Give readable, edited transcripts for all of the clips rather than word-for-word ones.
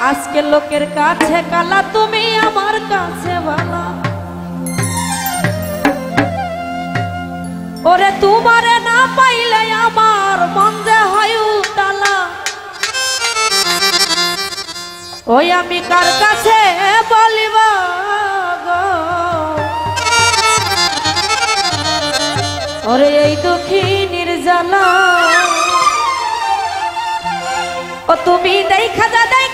আজকে লোকের কাছে কালা তুমি আমার কাছে ভালো ওরে তোমারে না পাইলে আমার মন যে হয় উতালা ওই আমি কার কাছে বলিব গো ওরে এই দুঃখিনীর জ্বালা ও তুমি দেখা যা দেখা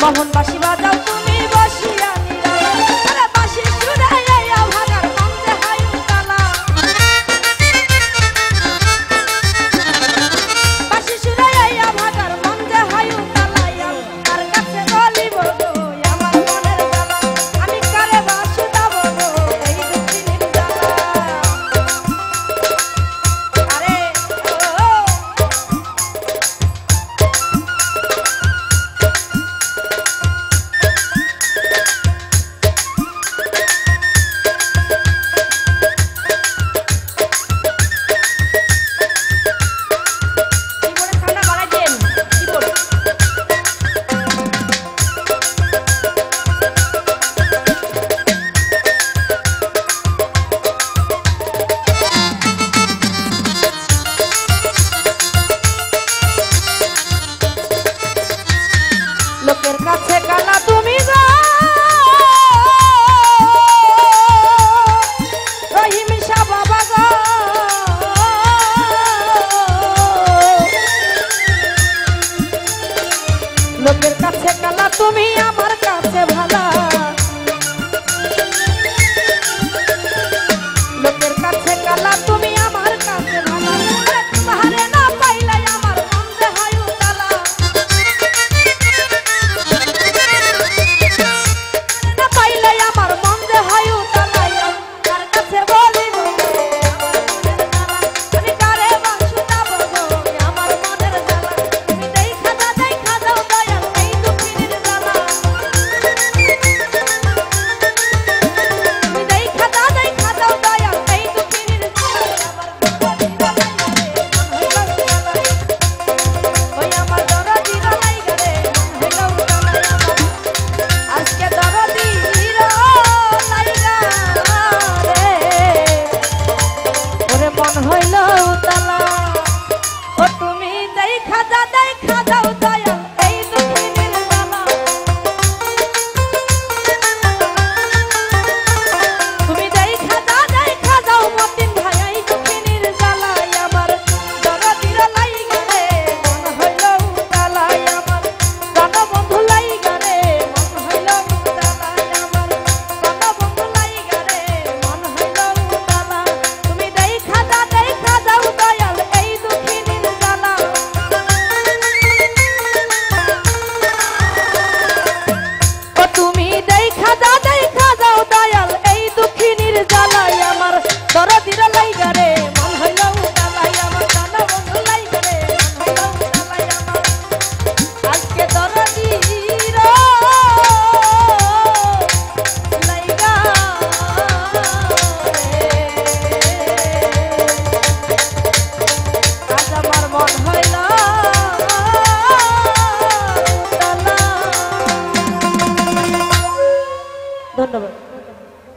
মোহন বাঁশি বাজাও তুমি বসিয়া নিরালা আরে বাঁশি সুরাইয়া ভাগার মন যে হয় উতালা বাঁশি সুরাইয়া ভাগার মন যে হয় উতালা তার কাছে বলিব গো আমার মনের জ্বালা আমি কারে বাঁশি দাব গো এই দুঃখিনীর জ্বালা আরে ও লোকের কাছে কালা তুমি গো রহিম শাহ বাবা গো লোকের কাছে কালা তুমি আমার কাছে ভালা লোকের কাছে কালা তুমি আমার কাছে ভালা তাহারে না পাইলে আমার মন যে হয় উতালা না পাইলে আমার মন যে হয় উতালা তার কাছে বলিব আমি কারে বাঁশি দাব গো আমার মনের জ্বালা তুমি দেখা দাও দয়াল এই দুঃখিনীর জ্বালা তুমি দেখা দাও দয়াল এই দুঃখিনীর জ্বালা ওই আমার দরদির লাইগা রে মন হইল উতালা আজকে দরদির লাইগা রে ওরে মন হইল উতালা ও তুমি দেখা দাও দয়াল এই দুঃখিনীর জ্বালা তুমি দেখা দাও মতিন ভাই এই দুঃখিনীর জ্বালা আমার দরদির লাইগা রে মন হইল উতালা আমার প্রাণবন্ধু লাইগা রে মন হইল উতালা আমার প্রাণবন্ধু লাইগা রে মন হইল উতালা তুমি দেখা দাও দয়াল এই দুঃখিনীর জ্বালা ও তুমি দেখা দাও দয়াল এই দুঃখিনীর জ্বালা আমার দরদির লাইগা রে মন হইল উতালা আমার প্রাণবন্ধু লাইগা রে মন হইল উতালা আমার আজকে দরদির লাইগা রে আজ আমার মন হইল উতালা ধন্যবাদ।